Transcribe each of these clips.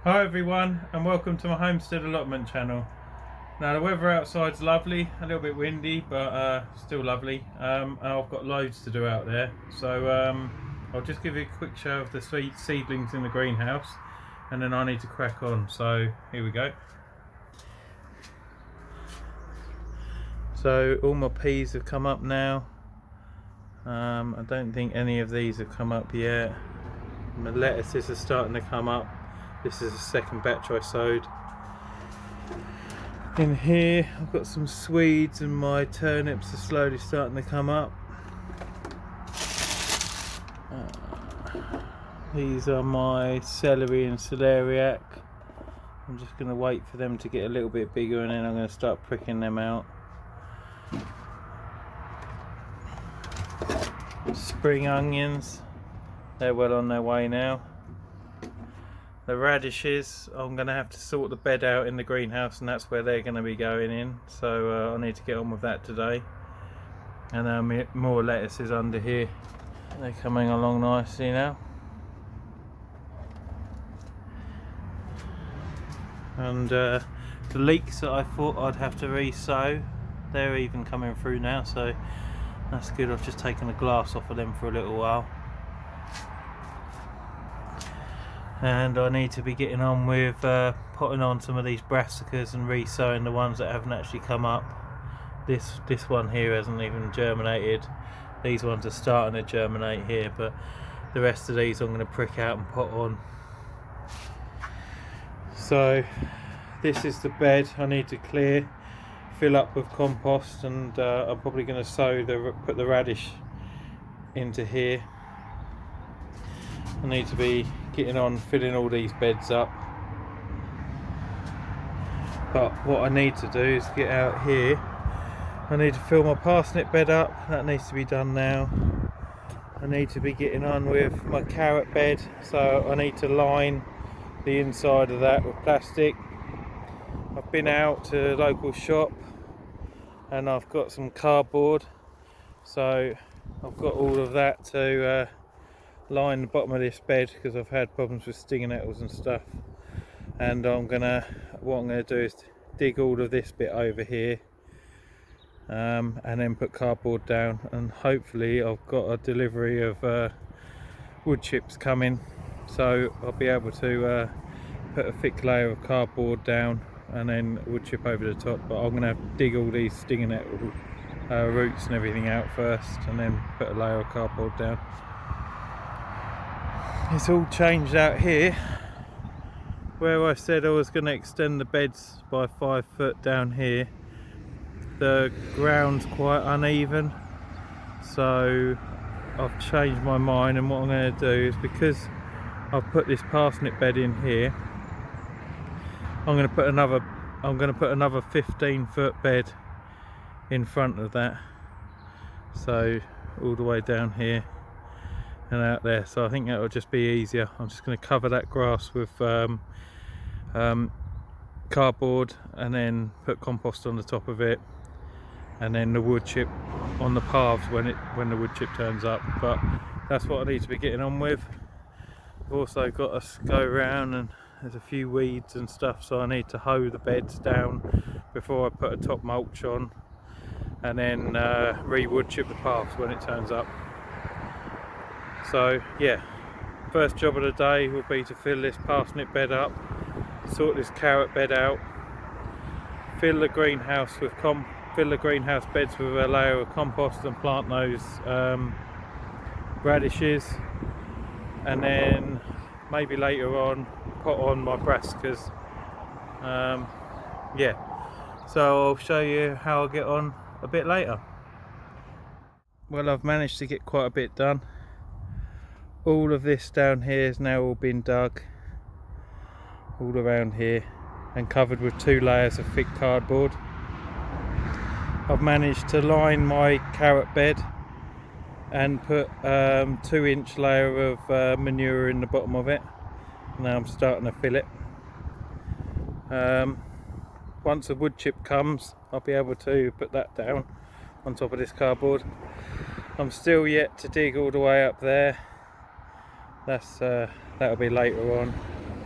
Hi everyone, and welcome to my homestead allotment channel. Now the weather outside's lovely, a little bit windy, but still lovely, and I've got loads to do out there. So I'll just give you a quick show of the sweet seedlings in the greenhouse, and then I need to crack on. So here we go. So all my peas have come up now. I don't think any of these have come up yet. My lettuces are starting to come up. This is the second batch I sowed. In here I've got some Swedes and my turnips are slowly starting to come up. These are my celery and celeriac. I'm just going to wait for them to get a little bit bigger and then I'm going to start pricking them out. Spring onions, they're well on their way now. The radishes, I'm going to have to sort the bed out in the greenhouse and that's where they're going to be going in, so I need to get on with that today. And more lettuces under here, they're coming along nicely now. And the leeks that I thought I'd have to re-sow, they're even coming through now, so that's good. I've just taken the glass off of them for a little while. And I need to be getting on with putting on some of these brassicas and re-sowing the ones that haven't actually come up. This one here hasn't even germinated. These ones are starting to germinate here, but the rest of these I'm going to prick out and put on. So this is the bed I need to clear, fill up with compost, and I'm probably going to put the radish into here. I need to be getting on filling all these beds up, but what I need to do is get out here. I need to fill my parsnip bed up, that needs to be done now. I need to be getting on with my carrot bed, so I need to line the inside of that with plastic. I've been out to a local shop and I've got some cardboard, so I've got all of that to line the bottom of this bed because I've had problems with stinging nettles and stuff. And what I'm gonna do is dig all of this bit over here, and then put cardboard down, and hopefully I've got a delivery of wood chips coming, so I'll be able to put a thick layer of cardboard down and then wood chip over the top. But I'm gonna dig all these stinging nettle roots and everything out first, and then put a layer of cardboard down. It's all changed out here. Where I said I was going to extend the beds by 5 foot down here, the ground's quite uneven, so I've changed my mind, and what I'm going to do is, because I've put this parsnip bed in here, I'm going to put another 15-foot bed in front of that, so all the way down here and out there. So I think that will just be easier. I'm just going to cover that grass with cardboard and then put compost on the top of it, and then the wood chip on the paths when the wood chip turns up. But that's what I need to be getting on with. I've also got to go around, and there's a few weeds and stuff, so I need to hoe the beds down before I put a top mulch on, and then re-wood chip the paths when it turns up. So yeah, first job of the day will be to fill this parsnip bed up, sort this carrot bed out, fill the greenhouse beds with a layer of compost, and plant those radishes, and then maybe later on put on my brassicas. Yeah, so I'll show you how I get on a bit later. Well, I've managed to get quite a bit done. All of this down here has now all been dug all around here and covered with 2 layers of thick cardboard. I've managed to line my carrot bed and put 2-inch layer of manure in the bottom of it. Now I'm starting to fill it. Once a wood chip comes, I'll be able to put that down on top of this cardboard. I'm still yet to dig all the way up there. That'll be later on.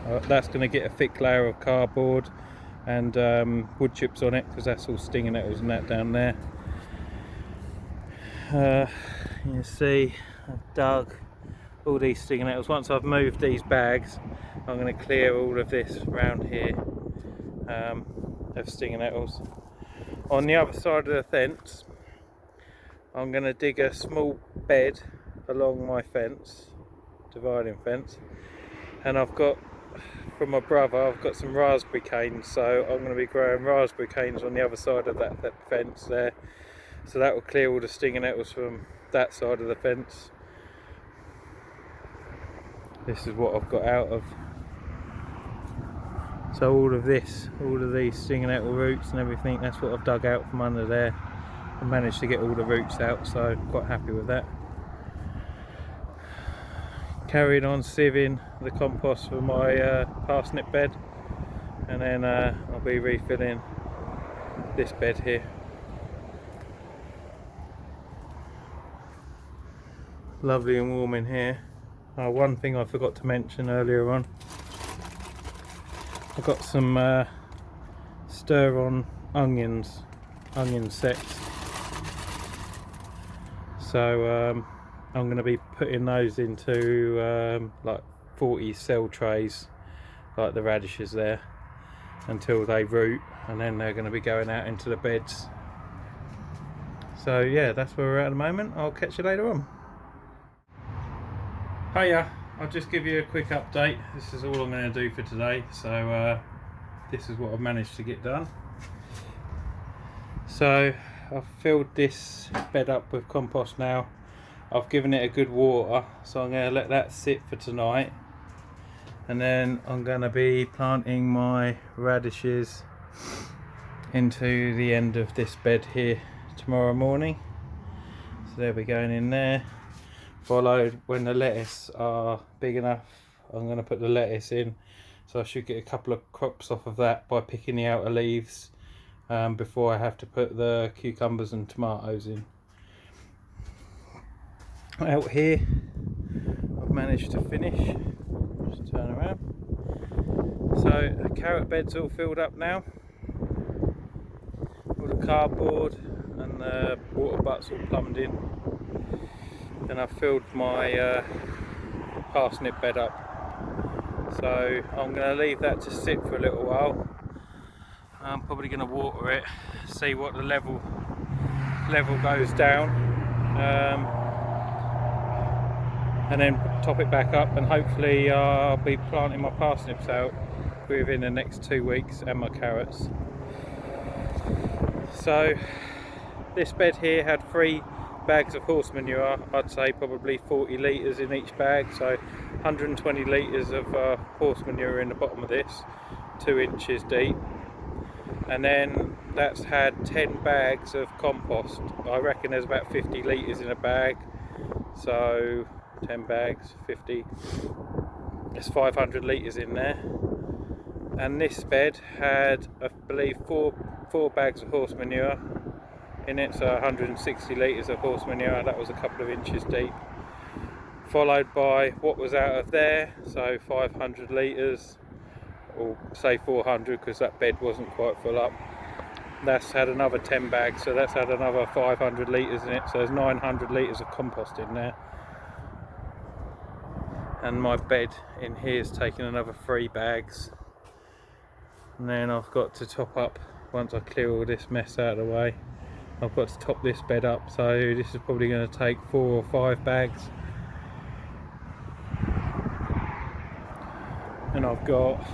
That's going to get a thick layer of cardboard and wood chips on it, because that's all stinging nettles and that down there. You see I've dug all these stinging nettles. Once I've moved these bags, I'm going to clear all of this around here of stinging nettles. On the other side of the fence, I'm going to dig a small bed along my fence, dividing fence, and I've got, from my brother, I've got some raspberry canes, so I'm going to be growing raspberry canes on the other side of that fence there, so that will clear all the stinging nettles from that side of the fence. This is what I've got out of, so all of these stinging nettle roots and everything, that's what I've dug out from under there. I managed to get all the roots out, so I'm quite happy with that. Carried on sieving the compost for my parsnip bed, and then I'll be refilling this bed here. Lovely and warm in here. One thing I forgot to mention earlier on, I've got some stir-on onion sets, so I'm going to be putting those into like 40 cell trays, like the radishes there, until they root, and then they're going to be going out into the beds. So yeah, that's where we're at the moment. I'll catch you later on. Hiya, I'll just give you a quick update. This is all I'm going to do for today. So this is what I've managed to get done. So I've filled this bed up with compost now. I've given it a good water, so I'm going to let that sit for tonight, and then I'm going to be planting my radishes into the end of this bed here tomorrow morning. So they'll be going in there, followed when the lettuce are big enough. I'm going to put the lettuce in, so I should get a couple of crops off of that by picking the outer leaves before I have to put the cucumbers and tomatoes in. Out here I've managed to finish, just turn around, so the carrot bed's all filled up now, all the cardboard and the water butts all plumbed in. Then I've filled my parsnip bed up, so I'm going to leave that to sit for a little while. I'm probably going to water it, see what the level goes down, and then top it back up, and hopefully I'll be planting my parsnips out within the next 2 weeks, and my carrots. So this bed here had 3 bags of horse manure. I'd say probably 40 litres in each bag, so 120 litres of horse manure in the bottom of this, 2 inches deep. And then that's had 10 bags of compost. I reckon there's about 50 litres in a bag, so 10 bags, 50, there's 500 litres in there. And this bed had, I believe, four bags of horse manure in it, so 160 litres of horse manure. That was a couple of inches deep, followed by what was out of there, so 500 litres, or say 400 because that bed wasn't quite full up. That's had another 10 bags, so that's had another 500 litres in it, so there's 900 litres of compost in there. And my bed in here is taking another 3 bags, and then I've got to top up, once I clear all this mess out of the way, I've got to top this bed up, so this is probably going to take 4 or 5 bags. And I've got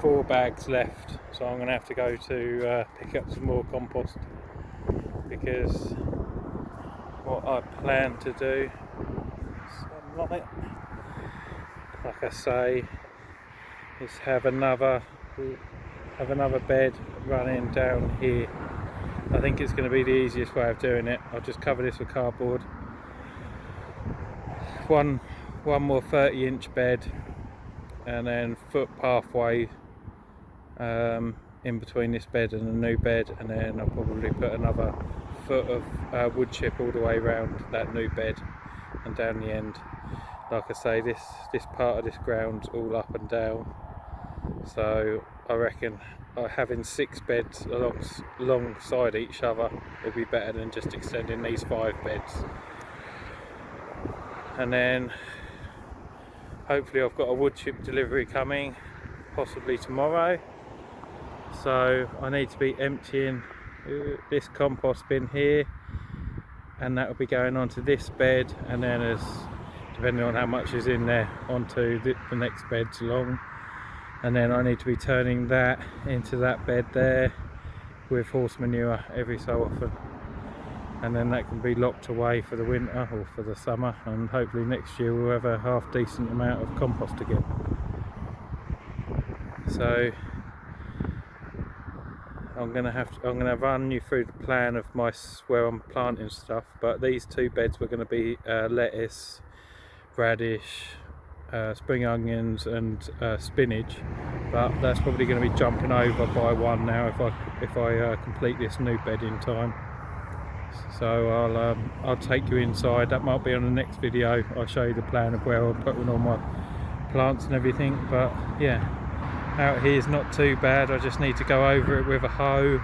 4 bags left, so I'm going to have to go to pick up some more compost, because what I plan to do, like I say, is have another bed running down here. I think it's going to be the easiest way of doing it. I'll just cover this with cardboard, one more 30-inch bed, and then foot pathway in between this bed and the new bed, and then I'll probably put another foot of wood chip all the way around that new bed and down the end. like I say, this part of this ground's all up and down, so I reckon having 6 beds alongside each other will be better than just extending these 5 beds. And then hopefully I've got a wood chip delivery coming possibly tomorrow, so I need to be emptying this compost bin here, and that will be going onto this bed, and then, as depending on how much is in there, onto the next beds along. And then I need to be turning that into that bed there with horse manure every so often, and then that can be locked away for the winter or for the summer, and hopefully next year we'll have a half decent amount of compost again. So I'm gonna run you through the plan of where I'm planting stuff, but these 2 beds were going to be lettuce, radish, spring onions and spinach, but that's probably going to be jumping over by 1 now if I complete this new bed in time. So I'll take you inside. That might be on the next video. I'll show you the plan of where I'm putting all my plants and everything. But yeah, out here is not too bad. I just need to go over it with a hoe,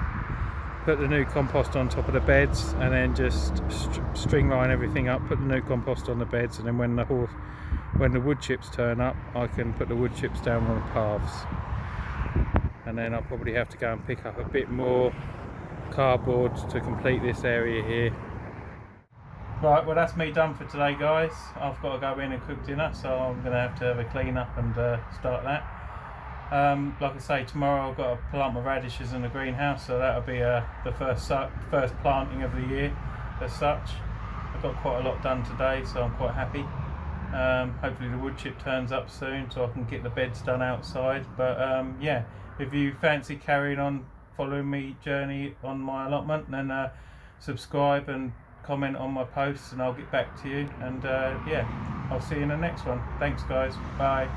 put the new compost on top of the beds, and then just string line everything up, put the new compost on the beds, and then when the wood chips turn up, I can put the wood chips down on the paths. And then I'll probably have to go and pick up a bit more cardboard to complete this area here. Right, well that's me done for today, guys. I've got to go in and cook dinner, so I'm going to have a clean up and start that. Like I say, tomorrow I've got to plant my radishes in the greenhouse, so that'll be the first planting of the year as such. I've got quite a lot done today, so I'm quite happy. Hopefully the wood chip turns up soon so I can get the beds done outside. But yeah, if you fancy carrying on following me journey on my allotment, then subscribe and comment on my posts and I'll get back to you. And yeah, I'll see you in the next one. Thanks guys, bye.